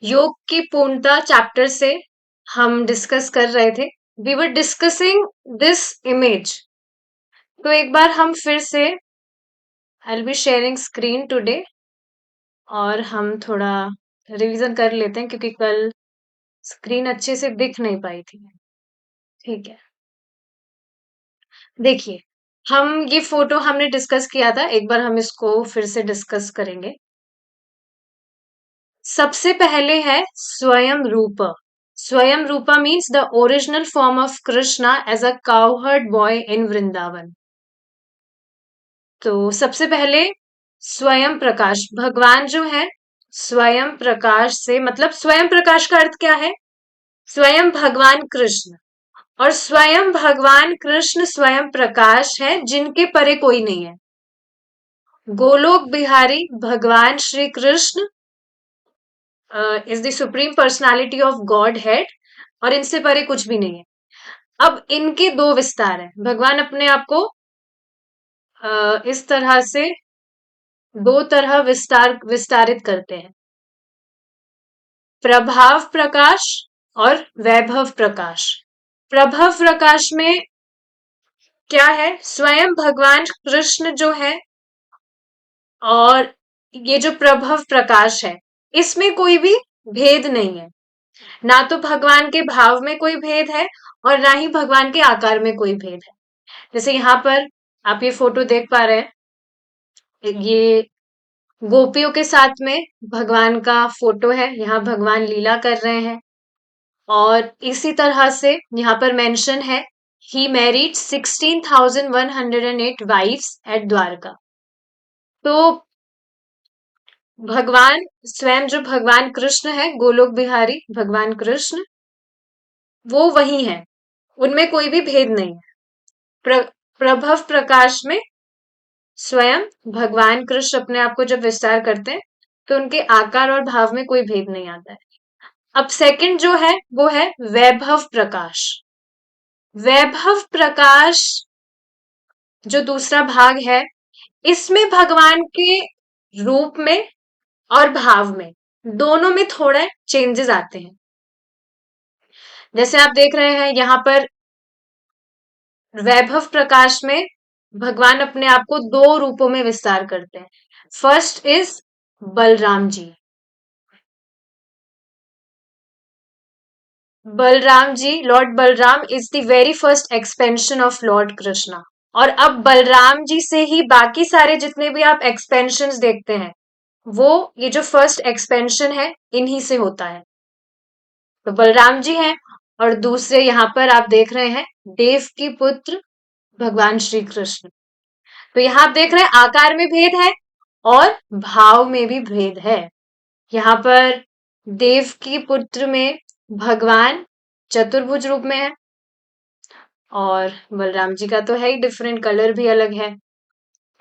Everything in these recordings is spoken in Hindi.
योग की पूर्णता चैप्टर से हम डिस्कस कर रहे थे। We were discussing this image. तो एक बार हम फिर से I be sharing screen today और हम थोड़ा रिवीजन कर लेते हैं क्योंकि कल स्क्रीन अच्छे से दिख नहीं पाई थी। ठीक है, देखिए हम ये फोटो हमने डिस्कस किया था, एक बार हम इसको फिर से डिस्कस करेंगे। सबसे पहले है स्वयं रूप। स्वयं रूपा means the original form of Krishna as a cowherd boy in Vrindavan. तो सबसे पहले स्वयं प्रकाश, भगवान जो है स्वयं प्रकाश से मतलब स्वयं प्रकाश का अर्थ क्या है? स्वयं भगवान कृष्ण। और स्वयं भगवान कृष्ण स्वयं प्रकाश है जिनके परे कोई नहीं है। गोलोक बिहारी भगवान Shri Krishna is the supreme personality of God head और इनसे परे कुछ भी नहीं है। अब इनके दो विस्तार हैं। भगवान अपने आप को इस तरह से दो तरह विस्तारित करते हैं, प्रभाव प्रकाश और वैभव प्रकाश। प्रभव प्रकाश में क्या है? स्वयं भगवान कृष्ण जो है, और ये जो प्रभव प्रकाश है इसमें कोई भी भेद नहीं है। ना तो भगवान के भाव में कोई भेद है और ना ही भगवान के आकार में कोई भेद है। जैसे यहाँ पर आप ये फोटो देख पा रहे हैं, ये गोपियों के साथ में भगवान का फोटो है। यहाँ भगवान लीला कर रहे हैं और इसी तरह से यहाँ पर मेंशन है he married 16,108 wives eight Dwarka. तो भगवान स्वयं जो भगवान कृष्ण है, गोलोक बिहारी भगवान कृष्ण, वो वही है, उनमें कोई भी भेद नहीं है। प्रभव प्रकाश में स्वयं भगवान कृष्ण अपने आप को जब विस्तार करते हैं तो उनके आकार और भाव में कोई भेद नहीं आता है। अब सेकंड जो है वो है वैभव प्रकाश। वैभव प्रकाश जो दूसरा भाग है, इसमें भगवान के रूप में और भाव में दोनों में थोड़ा चेंजेस आते हैं। जैसे आप देख रहे हैं यहाँ पर वैभव प्रकाश में भगवान अपने आप को दो रूपों में विस्तार करते हैं। First is Balram ji. Balram ji, Lord Balram is the very first expansion of Lord Krishna. और अब बलराम जी से ही बाकी सारे जितने भी आप एक्सपेंशन देखते हैं, वो ये जो फर्स्ट एक्सपेंशन है इन्हीं से होता है। तो बलराम जी हैं और दूसरे यहाँ पर आप देख रहे हैं देव की पुत्र भगवान श्री कृष्ण। तो यहाँ आप देख रहे हैं आकार में भेद है और भाव में भी भेद है। यहाँ पर देव की पुत्र में भगवान चतुर्भुज रूप में है और बलराम जी का तो है ही डिफरेंट, कलर भी अलग है,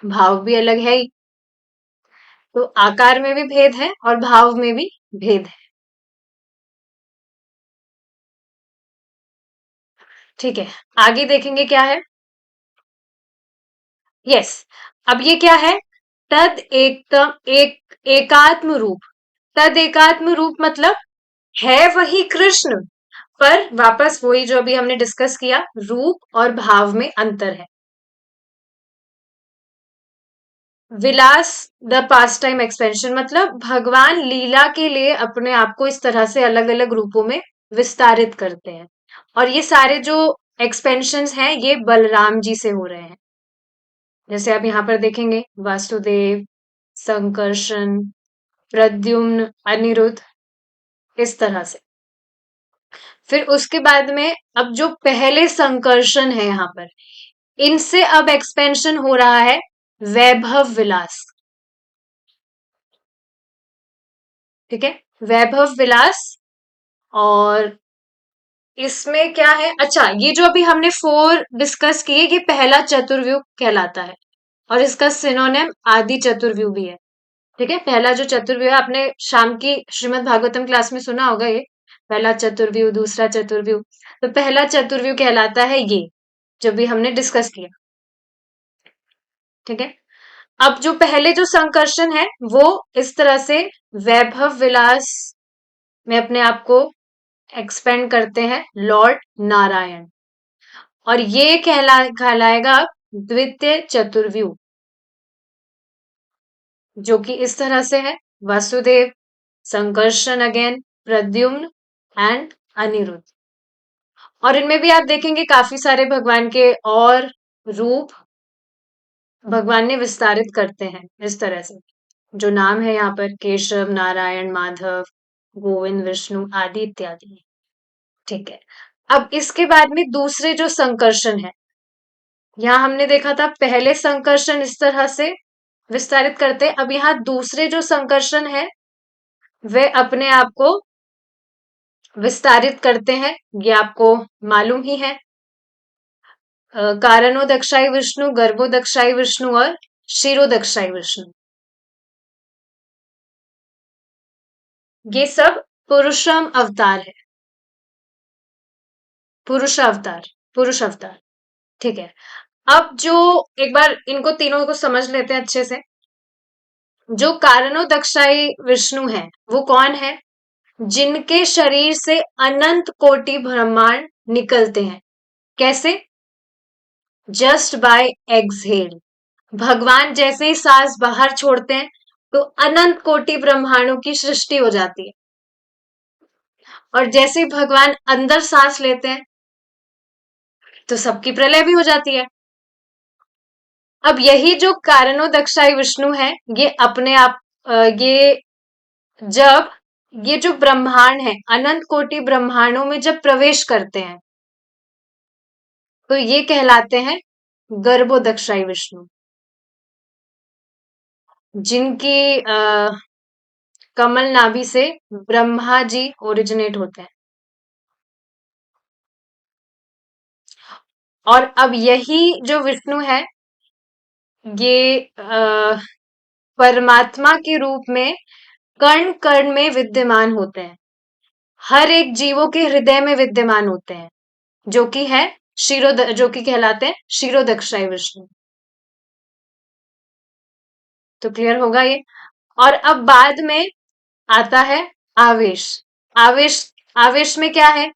भाव भी अलग है ही। तो आकार में भी भेद है और भाव में भी भेद है। ठीक है, आगे देखेंगे क्या है। यस, अब ये क्या है? तद एकात्म रूप। तद एकात्म रूप मतलब है वही कृष्ण, पर वापस वही जो अभी हमने डिस्कस किया, रूप और भाव में अंतर है। विलास द पास टाइम एक्सपेंशन मतलब भगवान लीला के लिए अपने आप को इस तरह से अलग अलग रूपों में विस्तारित करते हैं। और ये सारे जो एक्सपेंशन हैं ये बलराम जी से हो रहे हैं। जैसे आप यहाँ पर देखेंगे वासुदेव, संकर्षण, प्रद्युम्न, अनिरुद्ध, इस तरह से। फिर उसके बाद में अब जो पहले संकर्षण है यहाँ पर, इनसे अब एक्सपेंशन हो रहा है वैभव विलास। ठीक है, वैभव विलास। और इसमें क्या है? अच्छा, ये जो अभी हमने फोर डिस्कस किए ये पहला चतुर्व्यूह कहलाता है और इसका सिनोनिम आदि चतुर्व्यूह भी है। ठीक है, पहला जो चतुर्व्यूह है आपने शाम की श्रीमद् भागवतम क्लास में सुना होगा, ये पहला चतुर्व्यूह, दूसरा चतुर्व्यूह। तो पहला चतुर्व्यूह कहलाता है ये, जो भी हमने डिस्कस किया। ठीक है, अब जो पहले जो संकर्षण है वो इस तरह से वैभव विलास में अपने आप को एक्सपेंड करते हैं लॉर्ड नारायण, और ये कहलाएगा द्वितीय चतुर्व्यूह, जो कि इस तरह से है: वसुदेव, संकर्षण अगेन, प्रद्युम्न एंड अनिरुद्ध। और इनमें भी आप देखेंगे काफी सारे भगवान के और रूप भगवान ने विस्तारित करते हैं इस तरह से। जो नाम है यहाँ पर केशव, नारायण, माधव, गोविंद, विष्णु आदि इत्यादि। ठीक है। अब इसके बाद में दूसरे जो संकर्षण है, यहाँ हमने देखा था पहले संकर्षण इस तरह से विस्तारित करते हैं, अब यहाँ दूसरे जो संकर्षण है वे अपने आप को विस्तारित करते हैं, ये आपको मालूम ही है। कारणोदक्षाई विष्णु, गर्भोदक्षाई विष्णु और क्षीरोदक्षाई विष्णु, ये सब पुरुषम अवतार है। पुरुष अवतार, पुरुष अवतार। ठीक है। अब जो एक बार इनको तीनों को समझ लेते हैं अच्छे से। जो कारणोदक्षाई विष्णु है वो कौन है? जिनके शरीर से अनंत कोटि ब्रह्मांड निकलते हैं। कैसे? Just by exhale. भगवान जैसे ही सांस बाहर छोड़ते हैं तो अनंत कोटि ब्रह्मांडों की सृष्टि हो जाती है, और जैसे ही भगवान अंदर सांस लेते हैं तो सबकी प्रलय भी हो जाती है। अब यही जो कारणोदक्षाई विष्णु है, ये अपने आप ये जब ये जो ब्रह्मांड है अनंत कोटि ब्रह्मांडों में जब प्रवेश करते हैं तो ये कहलाते हैं गर्भोदक्षाई विष्णु, जिनकी कमल नाभि से ब्रह्मा जी ओरिजिनेट होते हैं। और अब यही जो विष्णु है ये परमात्मा के रूप में कण कण में विद्यमान होते हैं, हर एक जीवों के हृदय में विद्यमान होते हैं, जो कि है जो कि कहलाते हैं क्षीरोदक्षाई विष्णु। तो क्लियर होगा ये। और अब बाद में आता है आवेश। आवेश आवेश में क्या है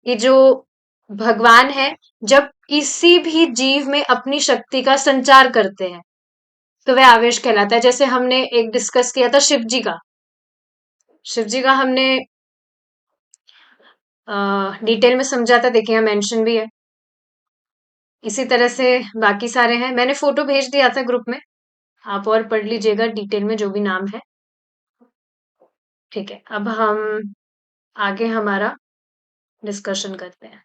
कि जो भगवान है जब किसी भी जीव में अपनी शक्ति का संचार करते हैं तो वह आवेश कहलाता है। जैसे हमने एक डिस्कस किया था शिव जी का। शिव जी का हमने डिटेल में समझा था, देखिए यहाँ मेंशन भी है। इसी तरह से बाकी सारे हैं, मैंने फोटो भेज दिया था ग्रुप में, आप और पढ़ लीजिएगा डिटेल में जो भी नाम है। ठीक है। अब हम आगे हमारा डिस्कशन करते हैं।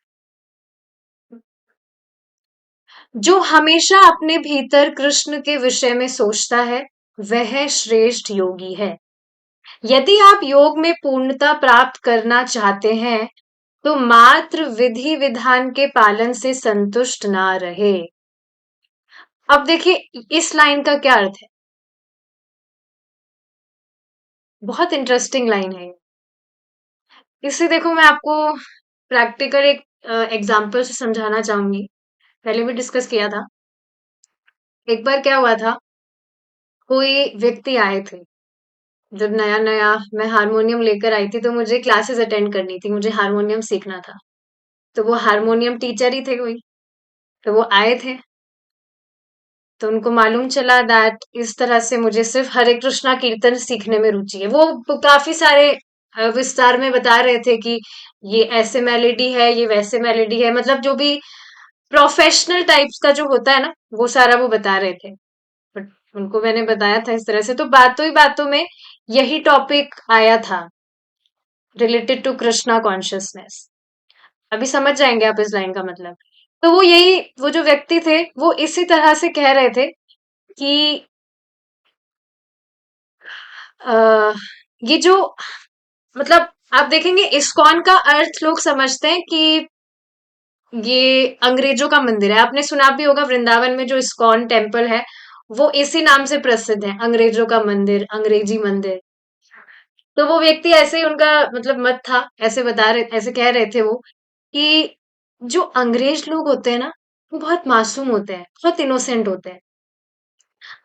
जो हमेशा अपने भीतर कृष्ण के विषय में सोचता है वह श्रेष्ठ योगी है। यदि आप योग में पूर्णता प्राप्त करना चाहते हैं तो मात्र विधि विधान के पालन से संतुष्ट ना रहे। अब देखिए इस लाइन का क्या अर्थ है, बहुत इंटरेस्टिंग लाइन है। इससे देखो मैं आपको प्रैक्टिकल एक एग्जांपल से समझाना चाहूंगी, पहले भी डिस्कस किया था। एक बार क्या हुआ था, कोई व्यक्ति आए थे, जब नया नया मैं हारमोनियम लेकर आई थी तो मुझे क्लासेस अटेंड करनी थी, मुझे हारमोनियम सीखना था। तो वो हारमोनियम टीचर ही थे कोई, तो वो आए थे। तो उनको मालूम चला दैट इस तरह से मुझे सिर्फ हरे कृष्णा कीर्तन सीखने में रुचि है। वो काफी सारे विस्तार में बता रहे थे कि ये ऐसे मेलेडी है, ये वैसे मेलेडी है, मतलब जो भी प्रोफेशनल टाइप्स का जो होता है ना वो सारा वो बता रहे थे। बट उनको मैंने बताया था इस तरह से, तो बातों ही बातों में यही टॉपिक आया था रिलेटेड टू कृष्णा कॉन्शियसनेस। अभी समझ जाएंगे आप इस लाइन का मतलब। तो वो जो व्यक्ति थे वो इसी तरह से कह रहे थे कि आ, ये जो मतलब आप देखेंगे इस्कॉन का अर्थ लोग समझते हैं कि ये अंग्रेजों का मंदिर है। आपने सुना भी होगा वृंदावन में जो इस्कॉन टेम्पल है वो इसी नाम से प्रसिद्ध है, अंग्रेजों का मंदिर, अंग्रेजी मंदिर। तो वो व्यक्ति ऐसे ही उनका मतलब मत था, ऐसे कह रहे थे वो कि जो अंग्रेज लोग होते हैं ना वो बहुत मासूम होते हैं, बहुत इनोसेंट होते हैं।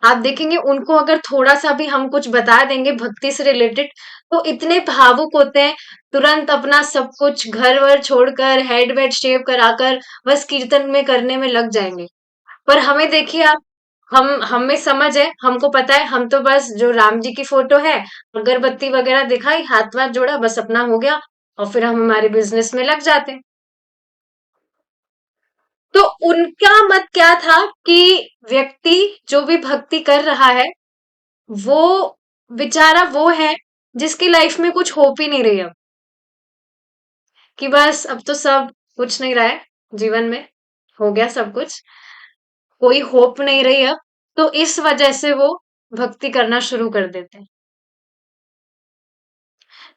आप देखेंगे उनको अगर थोड़ा सा भी हम कुछ बता देंगे भक्ति से रिलेटेड, तो इतने भावुक होते हैं, तुरंत अपना सब कुछ घर वर छोड़कर हेड वेड शेव कराकर बस कीर्तन में करने में लग जाएंगे। पर हमें देखिए आप, हम हमें समझ है, हमको पता है, हम तो बस जो राम जी की फोटो है, अगरबत्ती वगैरह दिखाई, हाथ वाथ जोड़ा, बस अपना हो गया, और फिर हम हमारे बिजनेस में लग जाते हैं। तो उनका मत क्या था कि व्यक्ति जो भी भक्ति कर रहा है, वो बेचारा वो है जिसकी लाइफ में कुछ होप ही नहीं रही अब, कि बस अब तो सब कुछ नहीं रहा है जीवन में, हो गया सब कुछ, कोई होप नहीं रही अब, तो इस वजह से वो भक्ति करना शुरू कर देते हैं।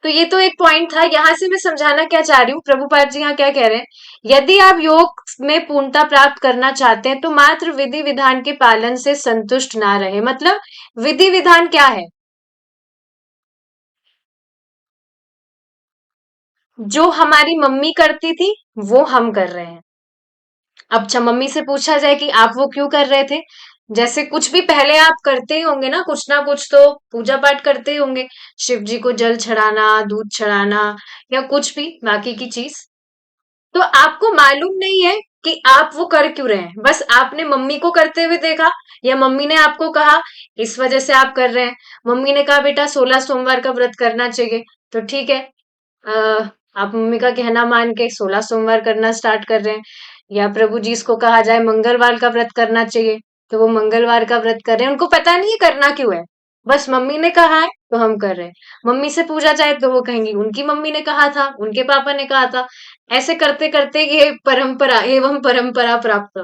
तो ये तो एक पॉइंट था, यहां से मैं समझाना क्या चाह रही हूँ, प्रभुपाद जी यहाँ क्या कह रहे हैं, यदि आप योग में पूर्णता प्राप्त करना चाहते हैं तो मात्र विधि विधान के पालन से संतुष्ट ना रहे। मतलब विधि विधान क्या है? जो हमारी मम्मी करती थी वो हम कर रहे हैं। अब अच्छा, मम्मी से पूछा जाए कि आप वो क्यों कर रहे थे, जैसे कुछ भी पहले आप करते ही होंगे ना कुछ तो पूजा पाठ करते ही होंगे, शिव जी को जल चढ़ाना, दूध चढ़ाना, या कुछ भी बाकी की चीज। तो आपको मालूम नहीं है कि आप वो कर क्यों रहे हैं, बस आपने मम्मी को करते हुए देखा, या मम्मी ने आपको कहा, इस वजह से आप कर रहे हैं। मम्मी ने कहा बेटा 16 सोमवार का व्रत करना चाहिए, तो ठीक है, आप मम्मी का कहना मान के 16 सोमवार करना स्टार्ट कर रहे हैं। या प्रभु जी इसको कहा जाए मंगलवार का व्रत करना चाहिए, तो वो मंगलवार का व्रत कर रहे हैं, उनको पता नहीं है करना क्यों है, बस मम्मी ने कहा है तो हम कर रहे हैं। मम्मी से पूछा जाए तो वो कहेंगी उनकी मम्मी ने कहा था, उनके पापा ने कहा था, ऐसे करते करते ये परंपरा एवं परंपरा प्राप्त।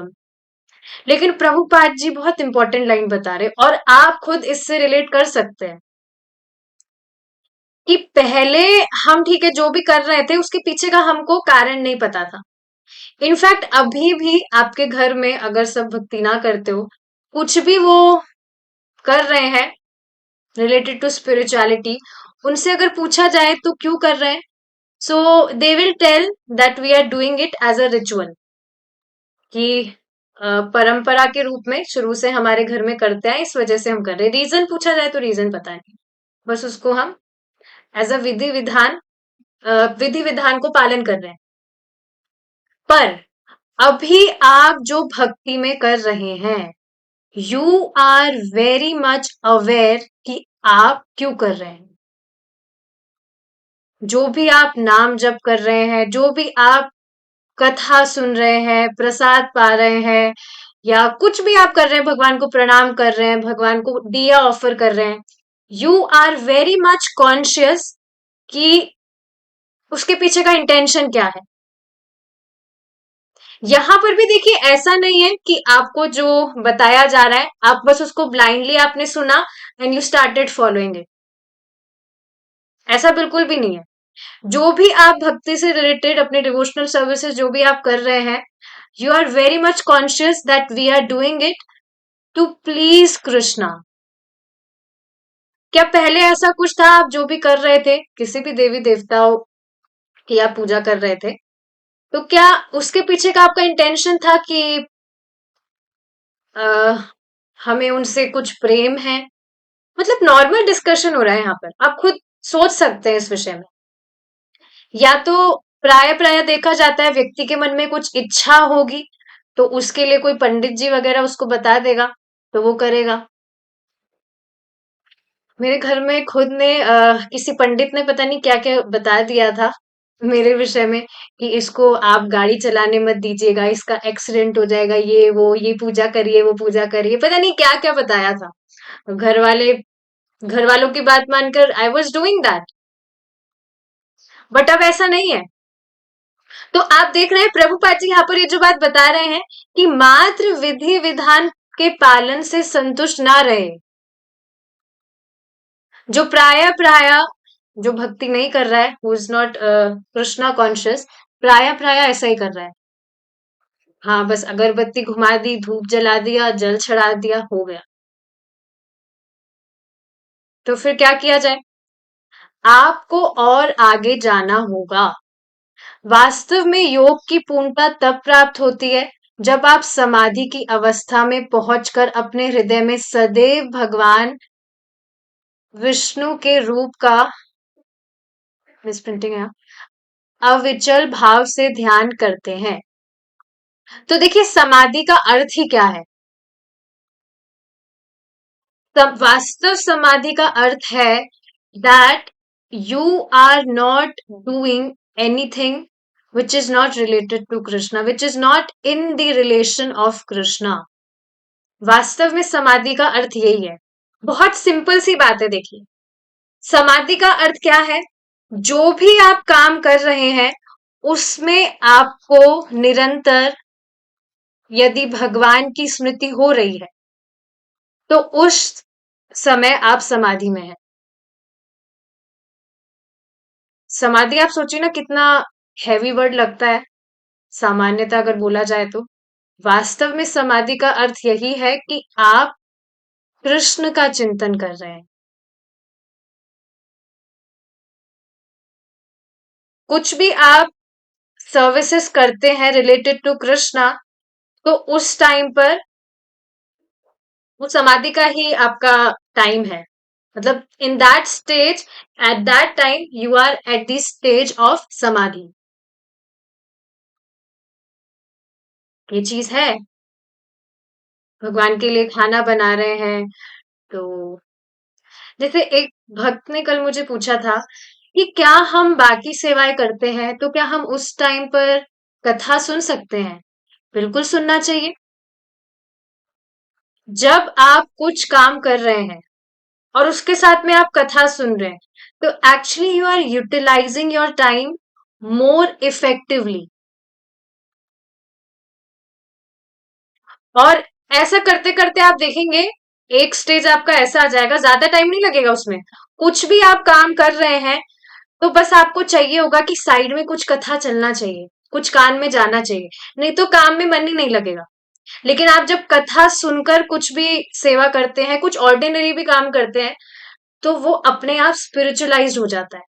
लेकिन प्रभुपाद जी बहुत इंपॉर्टेंट लाइन बता रहे, और आप खुद इससे रिलेट कर सकते हैं, कि पहले हम ठीक है जो भी कर रहे थे उसके पीछे का हमको कारण नहीं पता था। इनफैक्ट अभी भी आपके घर में अगर सब भक्ति ना करते हो, कुछ भी वो कर रहे हैं रिलेटेड टू स्पिरिचुअलिटी, उनसे अगर पूछा जाए तो क्यों कर रहे हैं, so they will tell that we are doing it as a ritual, कि परंपरा के रूप में शुरू से हमारे घर में करते हैं, इस वजह से हम कर रहे हैं। रीजन पूछा जाए तो रीजन पता नहीं, बस उसको हम एज अ विधि विधान को पालन कर रहे हैं। पर अभी आप जो भक्ति में कर रहे हैं, you are very much aware कि आप क्यों कर रहे हैं। जो भी आप नाम जप कर रहे हैं, जो भी आप कथा सुन रहे हैं, प्रसाद पा रहे हैं, या कुछ भी आप कर रहे हैं, भगवान को प्रणाम कर रहे हैं, भगवान को दिया ऑफर कर रहे हैं, you are very much conscious कि उसके पीछे का इंटेंशन क्या है। यहां पर भी देखिए, ऐसा नहीं है कि आपको जो बताया जा रहा है आप बस उसको ब्लाइंडली आपने सुना and you started following it, ऐसा बिल्कुल भी नहीं है। जो भी आप भक्ति से रिलेटेड अपने डिवोशनल सर्विसेज जो भी आप कर रहे हैं, you are very much conscious that we are doing it to please Krishna. क्या पहले ऐसा कुछ था, आप जो भी कर रहे थे किसी भी देवी देवताओं की आप पूजा कर रहे थे, तो क्या उसके पीछे का आपका इंटेंशन था कि आ, हमें उनसे कुछ प्रेम है? मतलब नॉर्मल डिस्कशन हो रहा है यहाँ पर, आप खुद सोच सकते हैं इस विषय में। या तो प्राय प्राय देखा जाता है व्यक्ति के मन में कुछ इच्छा होगी, तो उसके लिए कोई पंडित जी वगैरह उसको बता देगा, तो वो करेगा। मेरे घर में खुद ने किसी पंडित ने पता नहीं क्या क्या बता दिया था मेरे विषय में, कि इसको आप गाड़ी चलाने मत दीजिएगा, इसका एक्सीडेंट हो जाएगा, ये वो, ये पूजा करिए, वो पूजा करिए, पता नहीं क्या क्या बताया था। घर वाले, घर वालों की बात मानकर I was doing that, but अब ऐसा नहीं है। तो आप देख रहे हैं प्रभुपाद जी यहाँ पर ये जो बात बता रहे हैं, कि मात्र विधि विधान के पालन से संतुष्ट ना रहे। जो प्राय प्राय जो भक्ति नहीं कर रहा है, who is not Krishna conscious, प्राय प्राय ऐसा ही कर रहा है। हाँ, बस अगरबत्ती घुमा दी, धूप जला दिया, जल चढ़ा दिया, हो गया। तो फिर क्या किया जाए? आपको और आगे जाना होगा। वास्तव में योग की पूर्णता तब प्राप्त होती है जब आप समाधि की अवस्था में पहुंचकर अपने हृदय में सदैव भगवान विष्णु के रूप का मिसप्रिंटिंग है अविचल भाव से ध्यान करते हैं। तो देखिए समाधि का अर्थ ही क्या है। वास्तव समाधि का अर्थ है that you are not doing anything which is not related to Krishna, which is not in the relation of Krishna। वास्तव में समाधि का अर्थ यही है। बहुत सिंपल सी बात है। देखिए समाधि का अर्थ क्या है, जो भी आप काम कर रहे हैं उसमें आपको निरंतर यदि भगवान की स्मृति हो रही है तो उस समय आप समाधि में हैं। समाधि आप सोचिए ना कितना हैवी वर्ड लगता है सामान्यता अगर बोला जाए तो। वास्तव में समाधि का अर्थ यही है कि आप कृष्ण का चिंतन कर रहे हैं। कुछ भी आप सर्विसेज करते हैं रिलेटेड टू कृष्णा तो उस टाइम पर वो समाधि का ही आपका टाइम है। मतलब in that stage at that time you are at the stage of samadhi. ये चीज है। भगवान के लिए खाना बना रहे हैं तो जैसे एक भक्त ने कल मुझे पूछा था कि क्या हम बाकी सेवाएं करते हैं तो क्या हम उस टाइम पर कथा सुन सकते हैं। बिल्कुल सुनना चाहिए। जब आप कुछ काम कर रहे हैं और उसके साथ में आप कथा सुन रहे हैं तो actually you are utilising your time more effectively. और ऐसा करते करते आप देखेंगे एक स्टेज आपका ऐसा आ जाएगा, ज्यादा टाइम नहीं लगेगा उसमें। कुछ भी आप काम कर रहे हैं तो बस आपको चाहिए होगा कि साइड में कुछ कथा चलना चाहिए, कुछ कान में जाना चाहिए, नहीं तो काम में मन ही नहीं लगेगा। लेकिन आप जब कथा सुनकर कुछ भी सेवा करते हैं, कुछ ऑर्डिनरी भी काम करते हैं तो वो अपने आप स्पिरिचुअलाइज हो जाता है।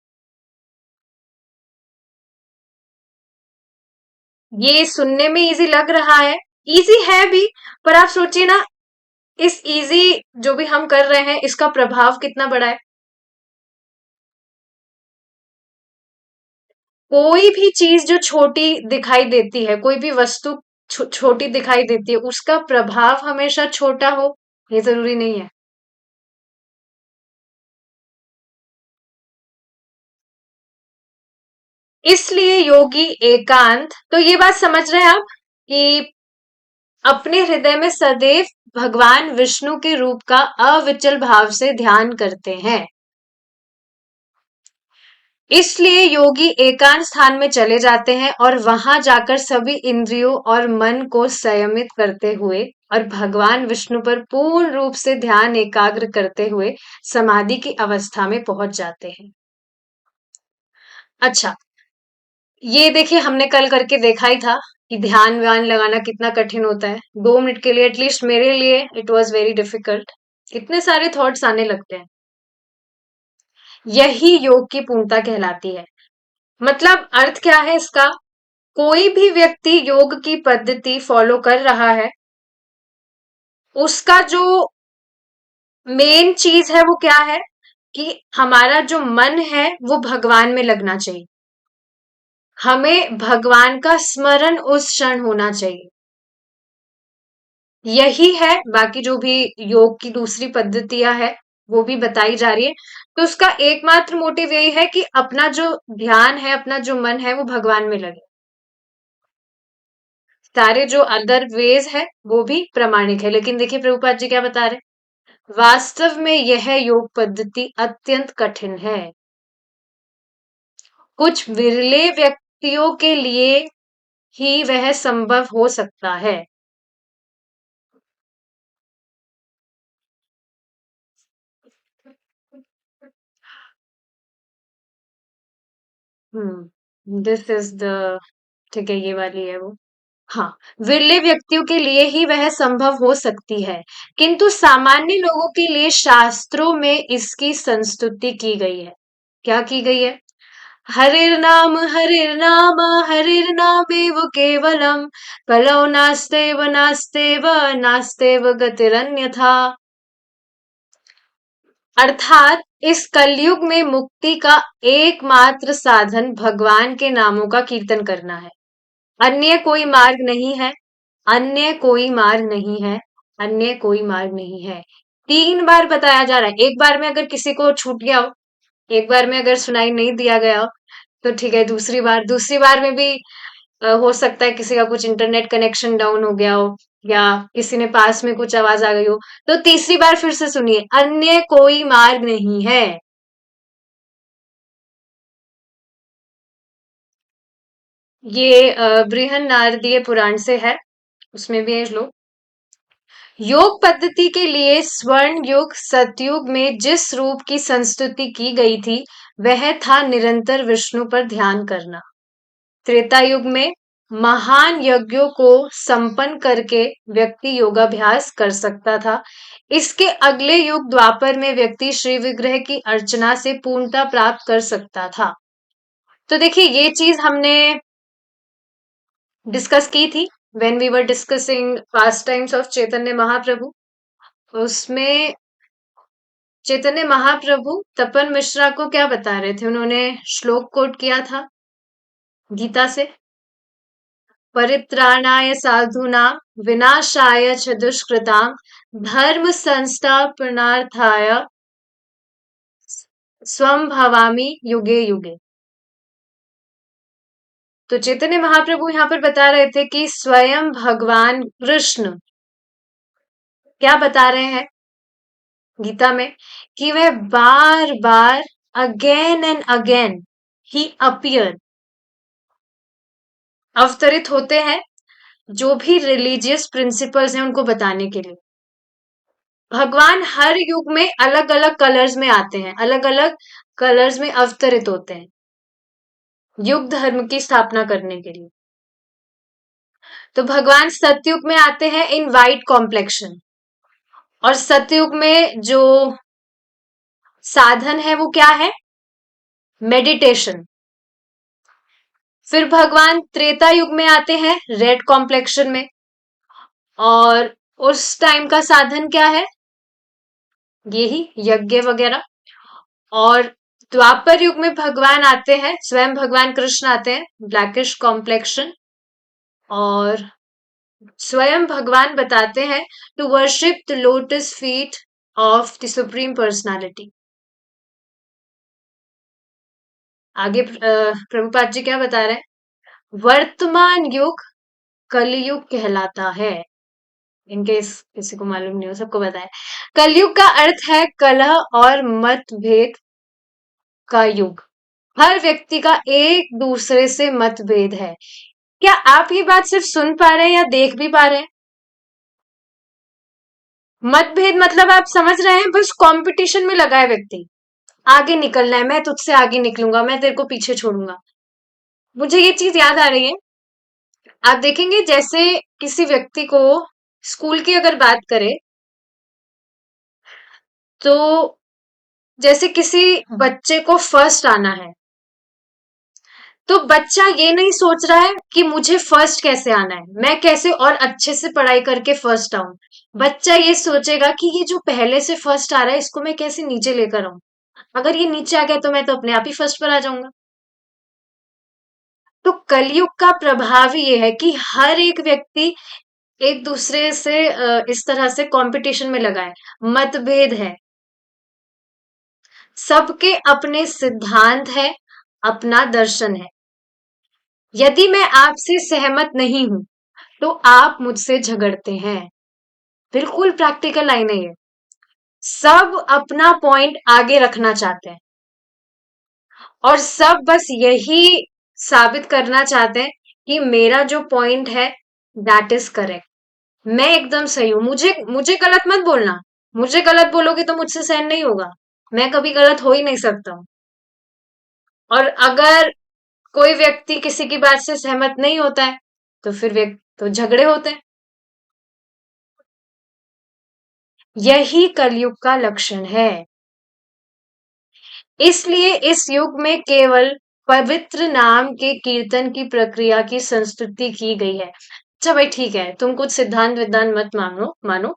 ये सुनने में इजी लग रहा है, इजी है भी, पर आप सोचिए ना इस इजी जो भी हम कर रहे हैं इसका प्रभाव कितना बड़ा है। कोई भी चीज जो छोटी दिखाई देती है, कोई भी वस्तु छोटी दिखाई देती है, उसका प्रभाव हमेशा छोटा हो ये जरूरी नहीं है। इसलिए योगी एकांत तो ये बात समझ रहे हैं आप कि अपने हृदय में सदैव भगवान विष्णु के रूप का अविचल भाव से ध्यान करते हैं। इसलिए योगी एकांत स्थान में चले जाते हैं और वहां जाकर सभी इंद्रियों और मन को संयमित करते हुए और भगवान विष्णु पर पूर्ण रूप से ध्यान एकाग्र करते हुए समाधि की अवस्था में पहुंच जाते हैं। अच्छा, ये देखिए हमने कल करके देखा ही था कि ध्यान व्यान लगाना कितना कठिन होता है। 2 मिनट के लिए एटलीस्ट मेरे लिए इट वॉज वेरी डिफिकल्ट। कितने सारे थॉट्स आने लगते हैं। यही योग की पूर्णता कहलाती है। मतलब अर्थ क्या है इसका, कोई भी व्यक्ति योग की पद्धति फॉलो कर रहा है उसका जो मेन चीज है वो क्या है कि हमारा जो मन है वो भगवान में लगना चाहिए। हमें भगवान का स्मरण उस क्षण होना चाहिए। यही है। बाकी जो भी योग की दूसरी पद्धतियां है वो भी बताई जा रही है। तो उसका एकमात्र मोटिव यही है कि अपना जो ध्यान है, अपना जो मन है वो भगवान में लगे। सारे जो अदर वेज है वो भी प्रामाणिक है। लेकिन देखिए प्रभुपाद जी क्या बता रहे, वास्तव में यह योग पद्धति अत्यंत कठिन है। कुछ विरले व्यक्तियों के लिए ही वह संभव हो सकता है। दिस इज द, ठीक है ये वाली है वो। हाँ, विरले व्यक्तियों के लिए ही वह संभव हो सकती है, किंतु सामान्य लोगों के लिए शास्त्रों में इसकी संस्तुति की गई है। क्या की गई है, हरिर्नाम हरिर्नामेव केवलम कलौ नास्तेव नास्तेव नास्तेव गतिरन्यथा। अर्थात इस कलयुग में मुक्ति का एकमात्र साधन भगवान के नामों का कीर्तन करना है। अन्य कोई मार्ग नहीं है, अन्य कोई मार्ग नहीं है, अन्य कोई मार्ग नहीं है। 3 बार बताया जा रहा है। एक बार में अगर किसी को छूट गया हो, एक बार में अगर सुनाई नहीं दिया गया हो, तो ठीक है। दूसरी बार में भी हो सकता है किसी का कुछ इंटरनेट कनेक्शन डाउन हो गया हो, या किसी ने पास में कुछ आवाज आ गई हो। तो तीसरी बार फिर से सुनिए, अन्य कोई मार्ग नहीं है। ये बृहन्नारदीय पुराण से है, उसमें भी है श्लोक। योग पद्धति के लिए स्वर्ण युग सतयुग में जिस रूप की संस्तुति की गई थी, वह था निरंतर विष्णु पर ध्यान करना। त्रेता युग में महान यज्ञों को संपन्न करके व्यक्ति योगाभ्यास कर सकता था। इसके अगले युग द्वापर में व्यक्ति श्री विग्रह की अर्चना से पूर्णता प्राप्त कर सकता था। तो देखिए, ये चीज हमने डिस्कस की थी when we were discussing pastimes of Chaitanya Mahaprabhu. उसमें चैतन्य महाप्रभु तपन मिश्रा को क्या बता रहे थे? उन्होंने श्लोक कोट किया था गीता से, परित्राणाय साधूनां विनाशाय च दुष्कृतां धर्म संस्थापनार्थाय स्वं भवामि युगे युगे। तो चैतन्य महाप्रभु यहाँ पर बता रहे थे कि स्वयं भगवान कृष्ण क्या बता रहे हैं गीता में, कि वह बार बार अगेन एंड अगेन ही अपीयर, अवतरित होते हैं जो भी रिलीजियस प्रिंसिपल्स हैं उनको बताने के लिए। भगवान हर युग में अलग अलग कलर्स में आते हैं, अलग अलग कलर्स में अवतरित होते हैं युग धर्म की स्थापना करने के लिए। तो भगवान सतयुग में आते हैं इन वाइट कॉम्प्लेक्शन, और सतयुग में जो साधन है वो क्या है? मेडिटेशन। फिर भगवान त्रेता युग में आते हैं रेड कॉम्प्लेक्शन में, और उस टाइम का साधन क्या है? यही यज्ञ वगैरह। और द्वापर युग में भगवान आते हैं, स्वयं भगवान कृष्ण आते हैं, ब्लैकिश कॉम्प्लेक्शन, और स्वयं भगवान बताते हैं to worship the lotus feet of the supreme personality. आगे प्रभुपाद जी क्या बता रहे हैं? वर्तमान युग कलयुग कहलाता है। इनके किसी को मालूम नहीं हो, सबको पता है। कलयुग का अर्थ है कलह और मतभेद का युग। हर व्यक्ति का एक दूसरे से मतभेद है। क्या आप ये बात सिर्फ सुन पा रहे हैं या देख भी पा रहे हैं? मतभेद मतलब आप समझ रहे हैं, बस कंपटीशन में लगा है व्यक्ति, आगे निकलना है, मैं तुझसे आगे निकलूंगा, मैं तेरे को पीछे छोड़ूंगा। मुझे ये चीज याद आ रही है, आप देखेंगे जैसे किसी व्यक्ति को, स्कूल की अगर बात करें, तो जैसे किसी बच्चे को फर्स्ट आना है, तो बच्चा ये नहीं सोच रहा है कि मुझे फर्स्ट कैसे आना है, मैं कैसे और अच्छे से पढ़ाई करके फर्स्ट आऊं। बच्चा ये सोचेगा कि ये जो पहले से फर्स्ट आ रहा है इसको मैं कैसे नीचे लेकर आऊं, अगर ये नीचे आ गया तो मैं तो अपने आप ही फर्स्ट पर आ जाऊंगा। तो कलयुग का प्रभाव ये है कि हर एक व्यक्ति एक दूसरे से इस तरह से कंपटीशन में लगा है, मतभेद है, सबके अपने सिद्धांत है, अपना दर्शन है। यदि मैं आपसे सहमत नहीं हूं तो आप मुझसे झगड़ते हैं। बिल्कुल प्रैक्टिकल लाइन है ये। सब अपना पॉइंट आगे रखना चाहते हैं, और सब बस यही साबित करना चाहते हैं कि मेरा जो पॉइंट है दैट इज करेक्ट, मैं एकदम सही हूं, मुझे मुझे गलत मत बोलना। मुझे गलत बोलोगे तो मुझसे सहन नहीं होगा, मैं कभी गलत हो ही नहीं सकता हूं। और अगर कोई व्यक्ति किसी की बात से सहमत नहीं होता है, तो फिर व्यक्ति तो झगड़े होते हैं। यही कलयुग का लक्षण है। इसलिए इस युग में केवल पवित्र नाम के कीर्तन की प्रक्रिया की संस्तुति की गई है। अच्छा भाई ठीक है, तुम कुछ सिद्धांत विद्वान मत मानो मानो।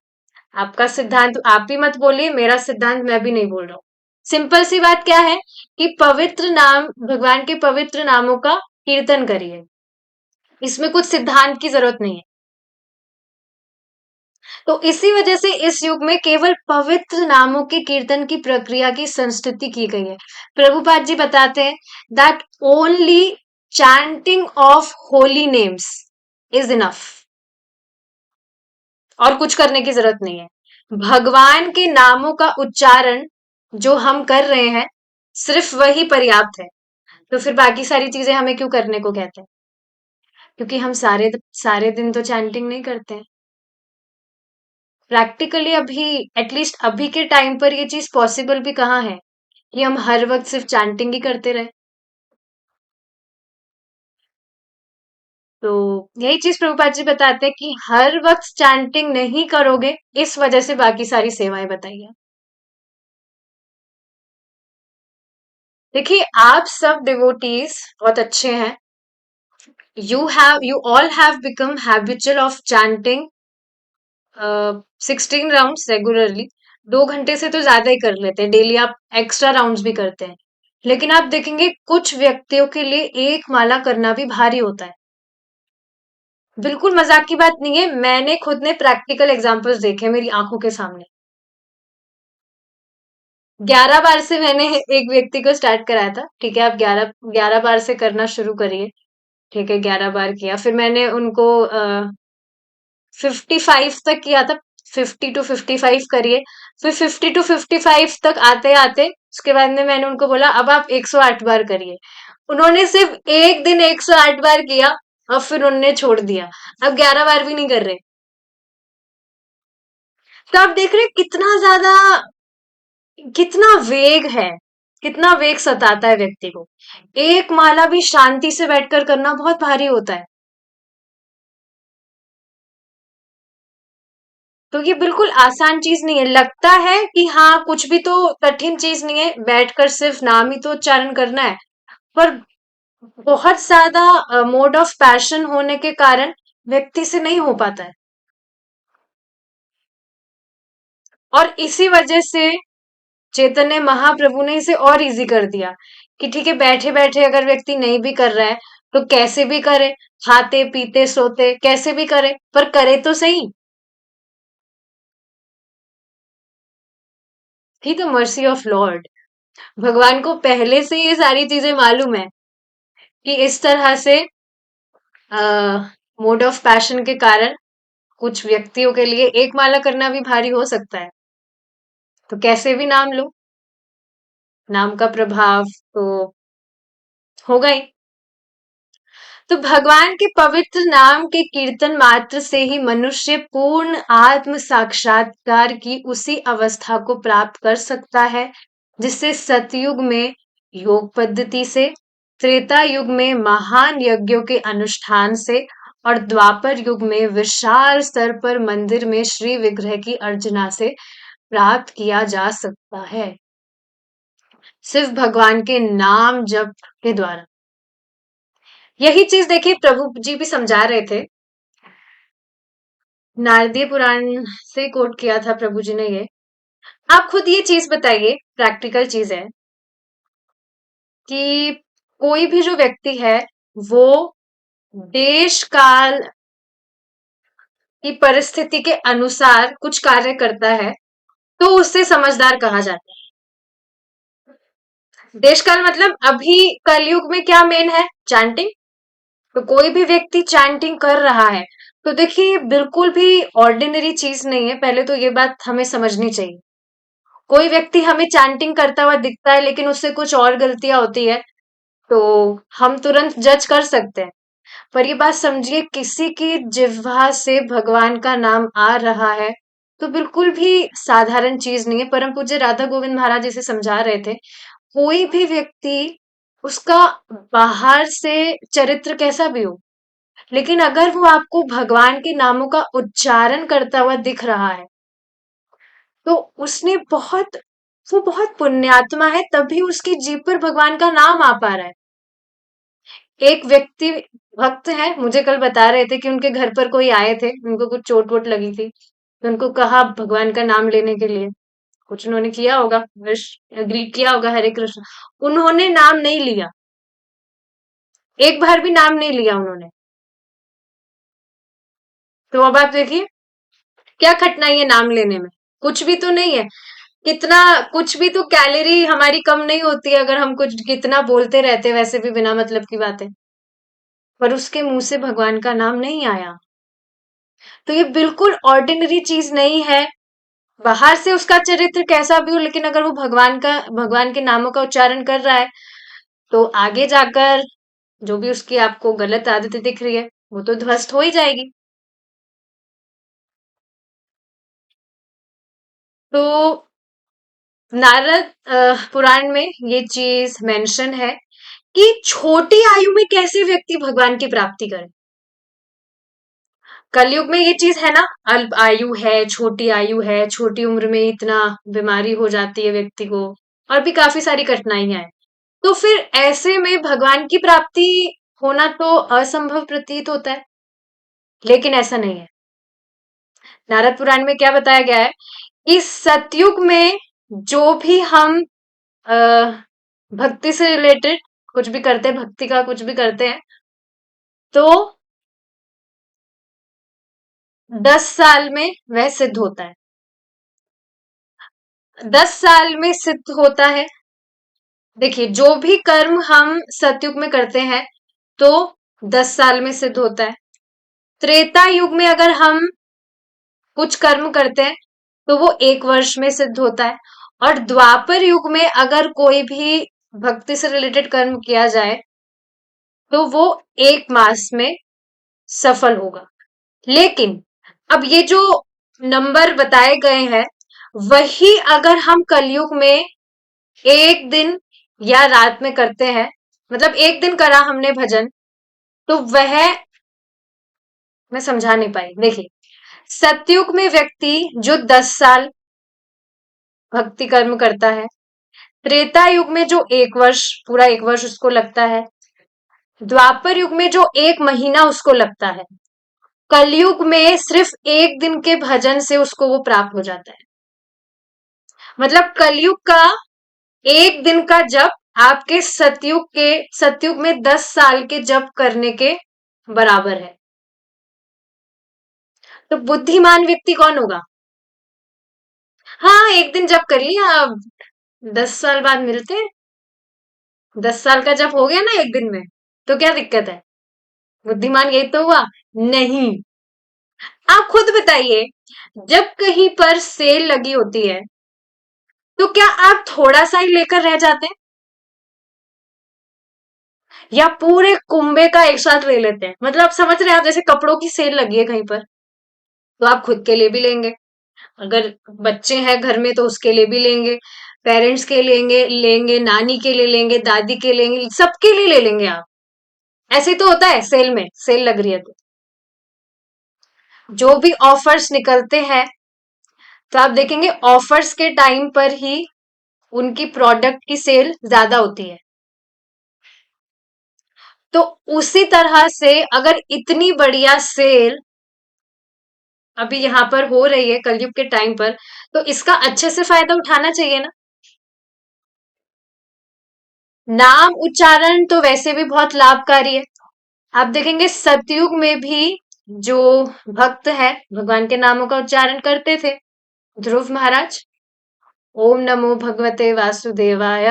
आपका सिद्धांत आप भी मत बोलिए, मेरा सिद्धांत मैं भी नहीं बोल रहा हूँ। सिंपल सी बात क्या है कि पवित्र नाम, भगवान के पवित्र नामों का कीर्तन करिए। इसमें कुछ सिद्धांत की जरूरत नहीं है। तो इसी वजह से इस युग में केवल पवित्र नामों के कीर्तन की प्रक्रिया की संस्तुति की गई है। प्रभुपाद जी बताते हैं that only chanting of Holi names is enough, और कुछ करने की जरूरत नहीं है। भगवान के नामों का उच्चारण जो हम कर रहे हैं सिर्फ वही पर्याप्त है। तो फिर बाकी सारी चीजें हमें क्यों करने को कहते हैं? क्योंकि हम सारे सारे दिन तो चैंटिंग नहीं करते हैं। प्रैक्टिकली अभी, एटलीस्ट अभी के टाइम पर ये चीज पॉसिबल भी कहाँ है कि हम हर वक्त सिर्फ चैंटिंग ही करते रहे। तो यही चीज प्रभुपाद जी बताते हैं कि हर वक्त चैंटिंग नहीं करोगे, इस वजह से बाकी सारी सेवाएं बताइए। देखिए आप सब डिवोटीज बहुत अच्छे हैं। You all have become habitual of chanting 16 rounds regularly. 2 घंटे से तो ज्यादा ही कर लेते हैं डेली, आप एक्स्ट्रा राउंड्स भी करते हैं। लेकिन आप देखेंगे कुछ व्यक्तियों के लिए एक माला करना भी भारी होता है। बिल्कुल मजाक की बात नहीं है, मैंने खुद ने प्रैक्टिकल एग्जांपल्स देखे मेरी आंखों के सामने। 11 बार से मैंने एक व्यक्ति को स्टार्ट कराया था, ठीक है आप 11 11 बार से करना शुरू करिए। ठीक है 11 बार किया, फिर मैंने उनको 55 तक किया था। 50 to 55 करिए। फिर 50 to 55 तक आते आते उसके बाद में मैंने उनको बोला अब आप 108 बार करिए। उन्होंने सिर्फ एक दिन 108 बार किया और फिर उन्होंने छोड़ दिया। अब 11 बार भी नहीं कर रहे। तो आप देख रहे हैं कितना ज्यादा, कितना वेग है, कितना वेग सताता है व्यक्ति को। एक माला भी शांति से बैठकर करना बहुत भारी होता है। तो ये बिल्कुल आसान चीज नहीं है। लगता है कि हाँ कुछ भी तो कठिन चीज नहीं है, बैठकर सिर्फ नाम ही तो उच्चारण करना है। पर बहुत ज्यादा मोड ऑफ पैशन होने के कारण व्यक्ति से नहीं हो पाता है। और इसी वजह से चैतन्य महाप्रभु ने इसे और इजी कर दिया कि ठीक है बैठे बैठे अगर व्यक्ति नहीं भी कर रहा है तो कैसे भी करे, खाते पीते सोते कैसे भी करे, पर करे तो सही। ही द मर्सी ऑफ लॉर्ड। भगवान को पहले से ये सारी चीजें मालूम है कि इस तरह से मोड ऑफ पैशन के कारण कुछ व्यक्तियों के लिए एक माला करना भी भारी हो सकता है। तो कैसे भी नाम लो, नाम का प्रभाव तो होगा ही। तो भगवान के पवित्र नाम के कीर्तन मात्र से ही मनुष्य पूर्ण आत्म साक्षात्कार की उसी अवस्था को प्राप्त कर सकता है जिससे सतयुग में योग पद्धति से, त्रेता युग में महान यज्ञों के अनुष्ठान से और द्वापर युग में विशाल स्तर पर मंदिर में श्री विग्रह की अर्चना से प्राप्त किया जा सकता है, सिर्फ भगवान के नाम जप के द्वारा। यही चीज देखिए प्रभु जी भी समझा रहे थे। नारदीय पुराण से कोट किया था प्रभु जी ने ये। आप खुद ये चीज बताइए, प्रैक्टिकल चीज है कि कोई भी जो व्यक्ति है वो देश काल की परिस्थिति के अनुसार कुछ कार्य करता है तो उससे समझदार कहा जाता है। देश काल मतलब अभी कलयुग में क्या मेन है, चैंटिंग। तो कोई भी व्यक्ति चैंटिंग कर रहा है तो देखिए बिल्कुल भी ऑर्डिनरी चीज नहीं है, पहले तो ये बात हमें समझनी चाहिए। कोई व्यक्ति हमें चैंटिंग करता हुआ दिखता है लेकिन उससे कुछ और गलतियां होती है तो हम तुरंत जज कर सकते हैं। पर ये बात समझिए किसी की जिह्वा से भगवान का नाम आ रहा है तो बिल्कुल भी साधारण चीज नहीं है। परम पूज्य राधा गोविंद महाराज इसे समझा रहे थे। कोई भी व्यक्ति, उसका बाहर से चरित्र कैसा भी हो, लेकिन अगर वो आपको भगवान के नामों का उच्चारण करता हुआ दिख रहा है तो उसने बहुत, वो बहुत पुण्यात्मा है, तभी उसकी जीभ पर भगवान का नाम आ पा रहा है। एक व्यक्ति भक्त है, मुझे कल बता रहे थे कि उनके घर पर कोई आए थे, उनको कुछ चोट वोट लगी थी, तो उनको कहा भगवान का नाम लेने के लिए, कुछ उन्होंने किया होगा, विश एग्री किया होगा, हरे कृष्ण। उन्होंने नाम नहीं लिया, एक बार भी नाम नहीं लिया उन्होंने। तो अब आप देखिए क्या कठिनाई है नाम लेने में, कुछ भी तो नहीं है। कितना, कुछ भी तो कैलोरी हमारी कम नहीं होती है अगर हम कुछ कितना बोलते रहते वैसे भी बिना मतलब की बातें, पर उसके मुंह से भगवान का नाम नहीं आया। तो ये बिल्कुल ऑर्डिनरी चीज नहीं है। बाहर से उसका चरित्र कैसा भी हो, लेकिन अगर वो भगवान के नामों का उच्चारण कर रहा है, तो आगे जाकर जो भी उसकी आपको गलत आदतें दिख रही है वो तो ध्वस्त हो ही जाएगी। तो नारद पुराण में ये चीज मेंशन है कि छोटी आयु में कैसे व्यक्ति भगवान की प्राप्ति करे। कलयुग में ये चीज है ना, अल्प आयु है, छोटी आयु है, छोटी उम्र में इतना बीमारी हो जाती है व्यक्ति को, और भी काफी सारी कठिनाइयां हैं। तो फिर ऐसे में भगवान की प्राप्ति होना तो असंभव प्रतीत होता है, लेकिन ऐसा नहीं है। नारद पुराण में क्या बताया गया है कि सतयुग में जो भी हम अ, भक्ति से रिलेटेड कुछ भी करते हैं, भक्ति का कुछ भी करते हैं, तो 10 साल में वह सिद्ध होता है। 10 साल में सिद्ध होता है। देखिए जो भी कर्म हम सतयुग में करते हैं तो 10 साल में सिद्ध होता है। त्रेता युग में अगर हम कुछ कर्म करते हैं तो वो 1 वर्ष में सिद्ध होता है। और द्वापर युग में अगर कोई भी भक्ति से रिलेटेड कर्म किया जाए तो वो 1 मास में सफल होगा। लेकिन अब ये जो नंबर बताए गए हैं, वही अगर हम कलयुग में एक दिन या रात में करते हैं, मतलब एक दिन करा हमने भजन, तो वह, मैं समझा नहीं पाई, देखिए सतयुग में व्यक्ति जो 10 साल भक्ति कर्म करता है, त्रेता युग में जो 1 वर्ष, पूरा 1 वर्ष उसको लगता है, द्वापर युग में जो 1 महीना उसको लगता है, कलयुग में सिर्फ एक दिन के भजन से उसको वो प्राप्त हो जाता है। मतलब कलयुग का एक दिन का जप आपके सतयुग में 10 साल के जप करने के बराबर है। तो बुद्धिमान व्यक्ति कौन होगा? हाँ, एक दिन जप कर लिया, अब 10 साल बाद मिलते हैं। 10 साल का जप हो गया ना एक दिन में, तो क्या दिक्कत है? बुद्धिमान यही तो हुआ। नहीं, आप खुद बताइए, जब कहीं पर सेल लगी होती है तो क्या आप थोड़ा सा ही लेकर रह जाते हैं, या पूरे कुंबे का एक साथ ले लेते हैं? मतलब आप समझ रहे हैं, आप जैसे कपड़ों की सेल लगी है कहीं पर, तो आप खुद के लिए भी लेंगे, अगर बच्चे हैं घर में तो उसके लिए भी लेंगे, पेरेंट्स के लेंगे लेंगे, नानी के लिए लेंगे, दादी के लेंगे, सबके लिए ले लेंगे आप। ऐसे तो होता है, सेल में सेल लग रही है तो जो भी ऑफर्स निकलते हैं, तो आप देखेंगे ऑफर्स के टाइम पर ही उनकी प्रोडक्ट की सेल ज्यादा होती है। तो उसी तरह से अगर इतनी बढ़िया सेल अभी यहाँ पर हो रही है कलयुग के टाइम पर, तो इसका अच्छे से फायदा उठाना चाहिए ना। नाम उच्चारण तो वैसे भी बहुत लाभकारी है। आप देखेंगे सतयुग में भी जो भक्त है भगवान के नामों का उच्चारण करते थे, ध्रुव महाराज, ओम नमो भगवते वासुदेवाय।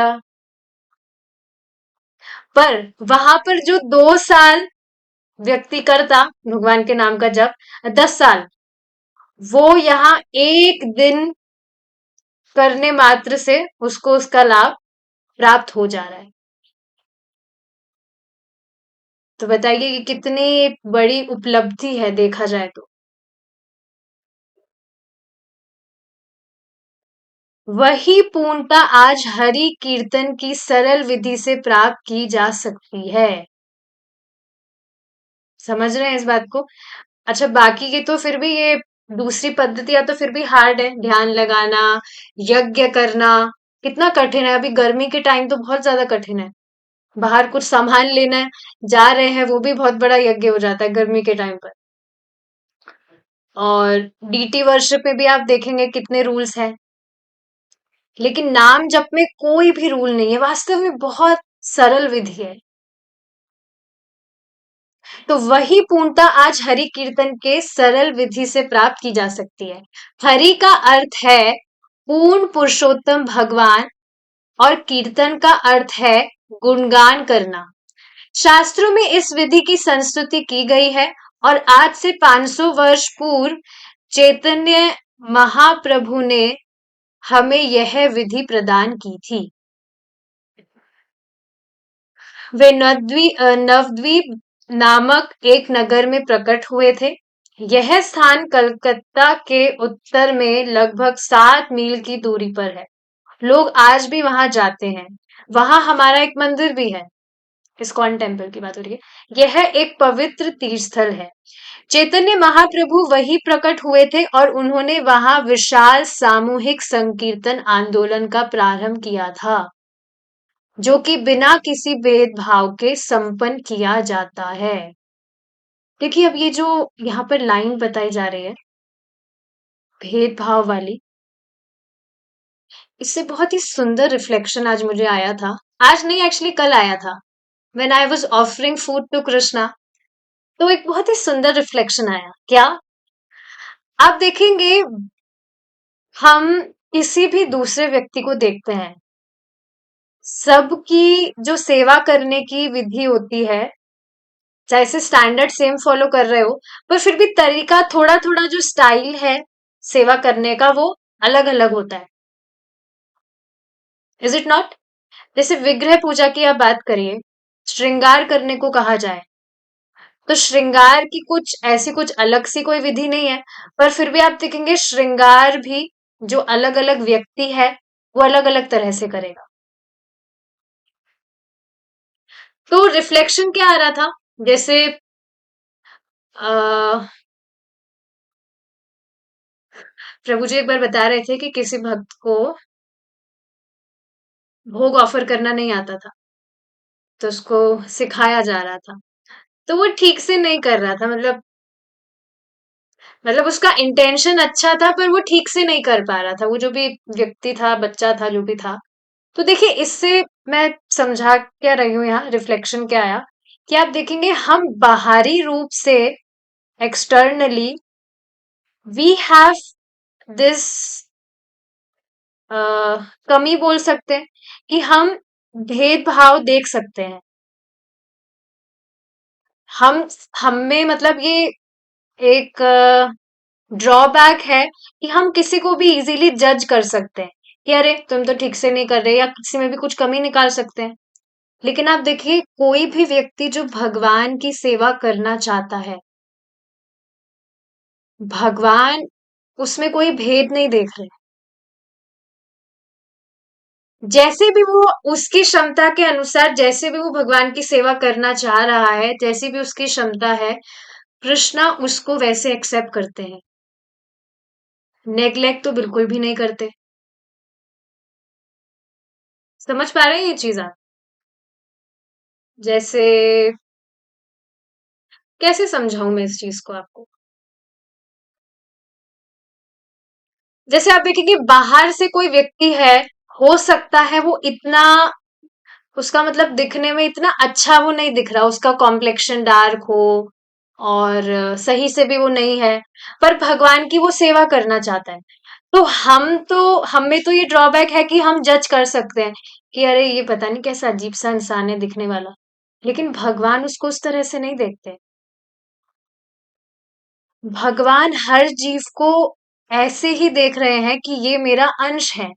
पर वहां पर जो 2 साल व्यक्ति करता भगवान के नाम का जप, 10 साल, वो यहाँ एक दिन करने मात्र से उसको उसका लाभ प्राप्त हो जा रहा है। तो बताइए कि कितनी बड़ी उपलब्धि है देखा जाए तो। वही पूर्णता आज हरि कीर्तन की सरल विधि से प्राप्त की जा सकती है। समझ रहे हैं इस बात को? अच्छा, बाकी के तो फिर भी ये दूसरी पद्धतियां तो फिर भी हार्ड है, ध्यान लगाना, यज्ञ करना कितना कठिन है, अभी गर्मी के टाइम तो बहुत ज्यादा कठिन है। बाहर कुछ सामान लेना है, जा रहे हैं, वो भी बहुत बड़ा यज्ञ हो जाता है गर्मी के टाइम पर। और डीटी वर्शिप में भी आप देखेंगे कितने रूल्स हैं, लेकिन नाम जप में कोई भी रूल नहीं है, वास्तव में बहुत सरल विधि है। तो वही पूर्णता आज हरि कीर्तन के सरल विधि से प्राप्त की जा सकती है। हरि का अर्थ है पूर्ण पुरुषोत्तम भगवान, और कीर्तन का अर्थ है गुणगान करना। शास्त्रों में इस विधि की संस्तुति की गई है, और आज से 500 वर्ष पूर्व चैतन्य महाप्रभु ने हमें यह विधि प्रदान की थी। वे नवद्वीप नामक एक नगर में प्रकट हुए थे। यह स्थान कलकत्ता के उत्तर में लगभग 7 मील की दूरी पर है। लोग आज भी वहां जाते हैं। वहां हमारा एक मंदिर भी है। इस्कॉन टेम्पल की बात हो रही है। यह एक पवित्र तीर्थ स्थल है। चैतन्य महाप्रभु वही प्रकट हुए थे, और उन्होंने वहां विशाल सामूहिक संकीर्तन आंदोलन का प्रारंभ किया था, जो कि बिना किसी भेदभाव के संपन्न किया जाता है। देखिए, अब ये जो यहाँ पर लाइन बताई जा रही है भेदभाव वाली, इससे बहुत ही सुंदर रिफ्लेक्शन आज मुझे आया था। आज नहीं, एक्चुअली कल आया था। When I was offering food to Krishna, तो एक बहुत ही सुंदर रिफ्लेक्शन आया। क्या? आप देखेंगे, हम किसी भी दूसरे व्यक्ति को देखते हैं, सबकी जो सेवा करने की विधि होती है, जैसे स्टैंडर्ड सेम फॉलो कर रहे हो, पर फिर भी तरीका थोड़ा थोड़ा, जो स्टाइल है सेवा करने का, वो अलग अलग होता है। Is it not? जैसे विग्रह पूजा की आप बात करिए, श्रृंगार करने को कहा जाए, तो श्रृंगार की कुछ ऐसी कुछ अलग सी कोई विधि नहीं है, पर फिर भी आप देखेंगे श्रृंगार भी जो अलग अलग व्यक्ति है, वो अलग अलग तरह से करेगा। तो रिफ्लेक्शन क्या आ रहा था? जैसे आ, प्रभु जी एक बार बता रहे थे कि किसी भक्त को भोग ऑफर करना नहीं आता था, तो उसको सिखाया जा रहा था, तो वो ठीक से नहीं कर रहा था, मतलब उसका इंटेंशन अच्छा था, पर वो ठीक से नहीं कर पा रहा था, वो जो भी व्यक्ति था, बच्चा था, जो भी था। तो देखिए, इससे मैं समझा क्या रही हूँ, यहाँ रिफ्लेक्शन क्या आया, कि आप देखेंगे हम बाहरी रूप से, एक्सटर्नली, वी हैव दिस कमी बोल सकते हैं, कि हम भेदभाव देख सकते हैं। हम में मतलब ये एक ड्रॉबैक है, कि हम किसी को भी इजीली जज कर सकते हैं, कि अरे तुम तो ठीक से नहीं कर रहे, या किसी में भी कुछ कमी निकाल सकते हैं। लेकिन आप देखिए, कोई भी व्यक्ति जो भगवान की सेवा करना चाहता है, भगवान उसमें कोई भेद नहीं देख रहे। जैसे भी वो उसकी क्षमता के अनुसार, जैसे भी वो भगवान की सेवा करना चाह रहा है, जैसी भी उसकी क्षमता है, कृष्णा उसको वैसे एक्सेप्ट करते हैं। नेग्लेक्ट तो बिल्कुल भी नहीं करते। समझ पा रहे हैं ये चीज आप? जैसे, कैसे समझाऊं मैं इस चीज को आपको? जैसे आप देखेंगे, बाहर से कोई व्यक्ति है, हो सकता है वो इतना, उसका मतलब दिखने में इतना अच्छा वो नहीं दिख रहा, उसका कॉम्प्लेक्शन डार्क हो, और सही से भी वो नहीं है, पर भगवान की वो सेवा करना चाहता है। तो हम में तो ये ड्रॉबैक है कि हम जज कर सकते हैं, कि अरे ये पता नहीं कैसा अजीब सा इंसान है दिखने वाला। लेकिन भगवान उसको उस तरह से नहीं देखते। भगवान हर जीव को ऐसे ही देख रहे हैं कि ये मेरा अंश है।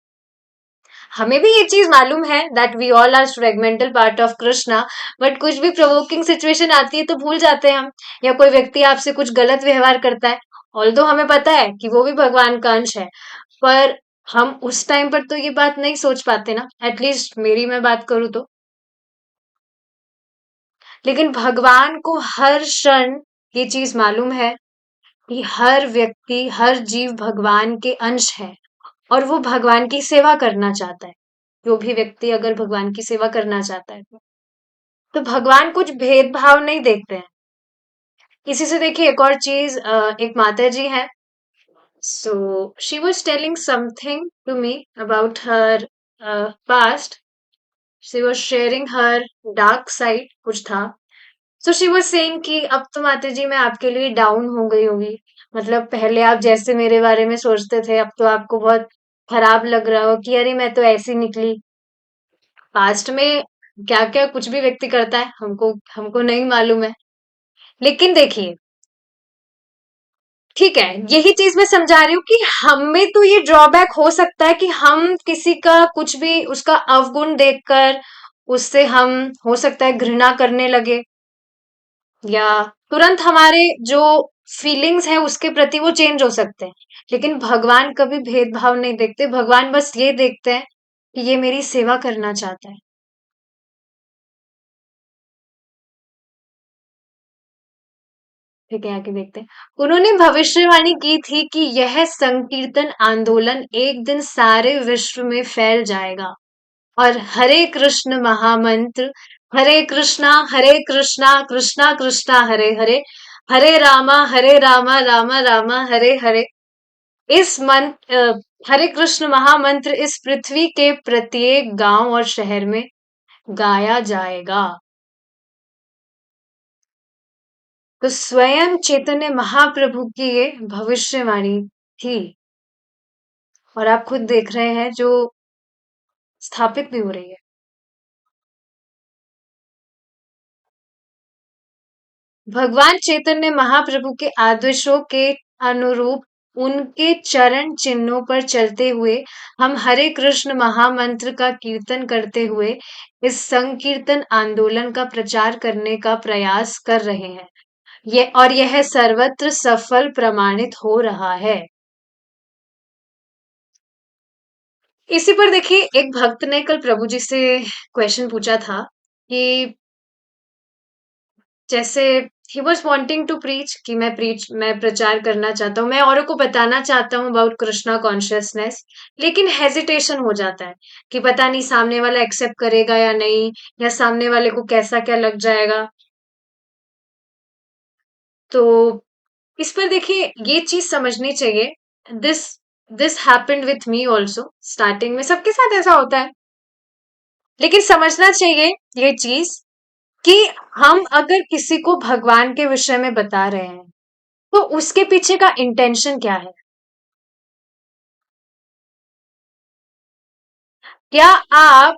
हमें भी ये चीज मालूम है that we all are fragmental part of Krishna, but कुछ भी प्रोवोकिंग सिचुएशन आती है तो भूल जाते हैं हम, या कोई व्यक्ति आपसे कुछ गलत व्यवहार करता है, ऑल्दो हमें पता है कि वो भी भगवान का अंश है, पर हम उस टाइम पर तो ये बात नहीं सोच पाते ना, एटलीस्ट मेरी मैं बात करूँ तो। लेकिन भगवान को हर क्षण ये चीज मालूम है कि हर व्यक्ति, हर जीव भगवान के अंश है, और वो भगवान की सेवा करना चाहता है। जो भी व्यक्ति अगर भगवान की सेवा करना चाहता है तो। तो भगवान कुछ भेदभाव नहीं देखते हैं। इसी से देखिए एक और चीज, एक माता जी है, so she was telling something to me about her past. She was sharing her dark side, कुछ था। सो शी was saying कि अब तो माता जी मैं आपके लिए डाउन हो गई होगी, मतलब पहले आप जैसे मेरे बारे में सोचते थे अब तो आपको बहुत खराब लग रहा हो कि अरे मैं तो ऐसी निकली। पास्ट में क्या क्या कुछ भी व्यक्ति करता है, हमको हमको नहीं मालूम है। लेकिन देखिए, ठीक है, यही चीज मैं समझा रही हूँ कि हमें तो ये ड्रॉबैक हो सकता है कि हम किसी का कुछ भी उसका अवगुण देखकर उससे हम हो सकता है घृणा करने लगे, या तुरंत हमारे जो फीलिंग्स है उसके प्रति वो चेंज हो सकते हैं। लेकिन भगवान कभी भेदभाव नहीं देखते, भगवान बस ये देखते हैं कि ये मेरी सेवा करना चाहता है। ठीक है, आगे देखते हैं। उन्होंने भविष्यवाणी की थी कि यह संकीर्तन आंदोलन एक दिन सारे विश्व में फैल जाएगा और हरे कृष्ण महामंत्र, हरे कृष्णा कृष्णा कृष्णा हरे हरे, हरे रामा रामा रामा हरे हरे, इस मंत्र हरे कृष्ण महामंत्र इस पृथ्वी के प्रत्येक गांव और शहर में गाया जाएगा। तो स्वयं चैतन्य महाप्रभु की ये भविष्यवाणी थी, और आप खुद देख रहे हैं जो स्थापित भी हो रही है। भगवान चैतन्य महाप्रभु के आदेशों के अनुरूप उनके चरण चिन्हों पर चलते हुए हम हरे कृष्ण महामंत्र का कीर्तन करते हुए इस संकीर्तन आंदोलन का प्रचार करने का प्रयास कर रहे हैं। ये और यह सर्वत्र सफल प्रमाणित हो रहा है। इसी पर देखिए, एक भक्त ने कल प्रभु जी से क्वेश्चन पूछा था कि जैसे ही वॉज वॉन्टिंग टू प्रीच कि मैं प्रचार करना चाहता हूँ, मैं औरों को बताना चाहता हूँ अबाउट कृष्णा कॉन्शियसनेस, लेकिन हेजिटेशन हो जाता है कि पता नहीं सामने वाला एक्सेप्ट करेगा या नहीं, या सामने वाले को कैसा क्या लग जाएगा। तो इस पर देखिए ये चीज समझनी चाहिए। This this happened with me also, starting में सबके साथ ऐसा होता है। लेकिन समझना चाहिए ये चीज कि हम अगर किसी को भगवान के विषय में बता रहे हैं तो उसके पीछे का इंटेंशन क्या है। क्या आप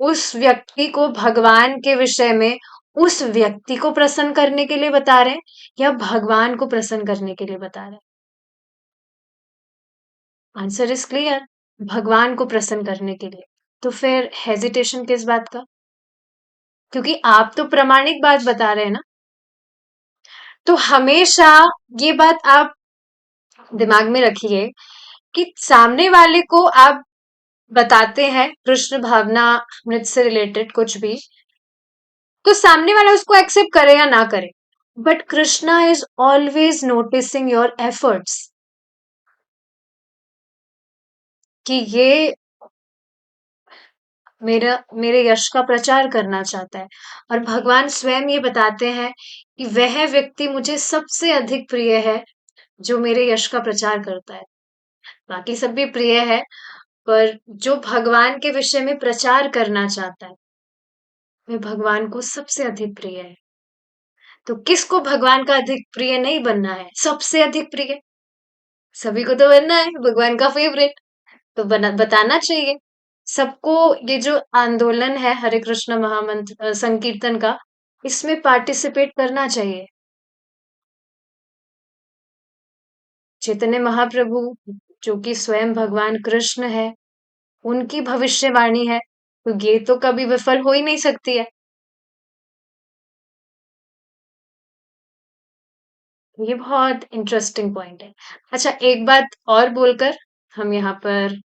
उस व्यक्ति को भगवान के विषय में उस व्यक्ति को प्रसन्न करने के लिए बता रहे हैं, या भगवान को प्रसन्न करने के लिए बता रहे हैं? आंसर इज क्लियर, भगवान को प्रसन्न करने के लिए। तो फिर हेजिटेशन किस बात का? क्योंकि आप तो प्रामाणिक बात बता रहे हैं ना। तो हमेशा ये बात आप दिमाग में रखिए कि सामने वाले को आप बताते हैं कृष्ण भावना मृत से रिलेटेड कुछ भी, तो सामने वाला उसको एक्सेप्ट करे या ना करे, but Krishna is always noticing your efforts कि ये मेरे यश का प्रचार करना चाहता है। और भगवान स्वयं ये बताते हैं कि वह व्यक्ति मुझे सबसे अधिक प्रिय है जो मेरे यश का प्रचार करता है। बाकी सब भी प्रिय है, पर जो भगवान के विषय में प्रचार करना चाहता है वह भगवान को सबसे अधिक प्रिय है। तो किसको भगवान का अधिक प्रिय नहीं बनना है, सबसे अधिक प्रिय? सभी को तो बनना है भगवान का फेवरेट। तो बताना चाहिए सबको। ये जो आंदोलन है हरे कृष्ण महामंत्र संकीर्तन का, इसमें पार्टिसिपेट करना चाहिए। चैतन्य महाप्रभु जो कि स्वयं भगवान कृष्ण है, उनकी भविष्यवाणी है, तो ये तो कभी विफल हो ही नहीं सकती है। ये बहुत इंटरेस्टिंग पॉइंट है। अच्छा, एक बात और बोलकर हम यहाँ पर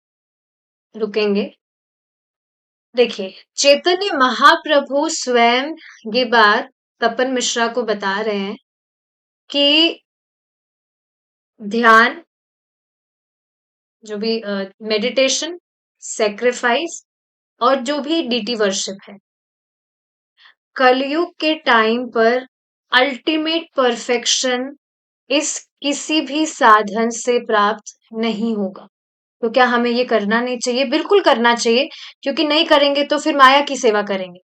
रुकेंगे। देखिए, चैतन्य महाप्रभु स्वयं ये बात तपन मिश्रा को बता रहे हैं कि ध्यान, जो भी मेडिटेशन, सेक्रीफाइस और जो भी डीटी वर्शिप है, कलयुग के टाइम पर अल्टीमेट परफेक्शन इस किसी भी साधन से प्राप्त नहीं होगा। तो क्या हमें ये करना नहीं चाहिए? बिल्कुल करना चाहिए, क्योंकि नहीं करेंगे तो फिर माया की सेवा करेंगे।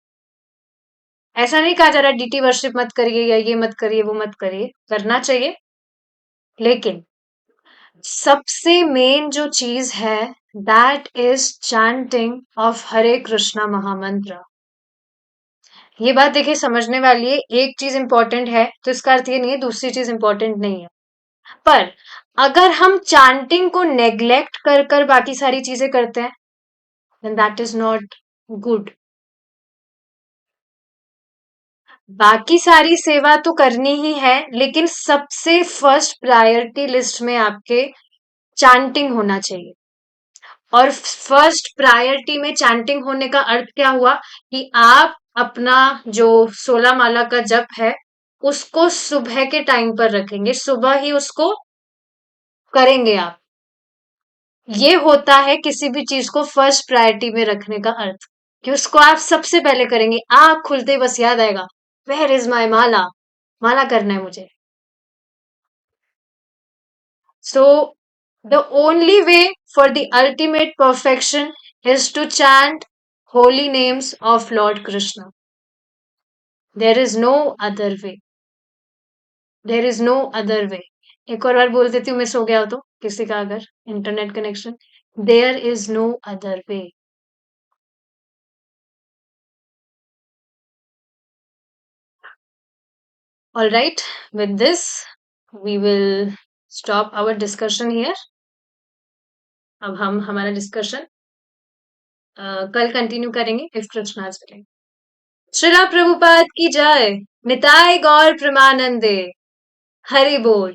ऐसा नहीं कहा जा रहा डीटी वर्शिप मत करिए या ये मत करिए वो मत करिए, करना चाहिए। लेकिन सबसे मेन जो चीज है दैट इज चैंटिंग ऑफ हरे कृष्णा महामंत्र। ये बात देखिए समझने वाली है। एक चीज इंपॉर्टेंट है तो इसका अर्थ ये नहीं है दूसरी चीज इंपॉर्टेंट नहीं है। पर अगर हम चैंटिंग को नेग्लेक्ट कर कर बाकी सारी चीजें करते हैं then that is not good। बाकी सारी सेवा तो करनी ही है, लेकिन सबसे फर्स्ट प्रायोरिटी लिस्ट में आपके चैंटिंग होना चाहिए। और फर्स्ट प्रायोरिटी में चैंटिंग होने का अर्थ क्या हुआ कि आप अपना जो 16 माला का जप है उसको सुबह के टाइम पर रखेंगे, सुबह ही उसको करेंगे आप। ये होता है किसी भी चीज को फर्स्ट प्रायोरिटी में रखने का अर्थ, कि उसको आप सबसे पहले करेंगे। आंख खुलते ही बस याद आएगा वेयर इज माई माला, माला करना है मुझे। So the only way for the ultimate perfection is to chant holy names of Lord Krishna. There is no other way. There is no other way. एक और बार बोल देती हूँ मिस हो गया हो तो किसी का अगर internet connection. There is no other way. All right. With this, we will stop our discussion here. अब हम हमारा डिस्कशन कल कंटिन्यू करेंगे इफ कृष्णाज विल। श्रीला प्रभुपाद की जय। निताय गौर प्रेमानंदे। हरि बोल।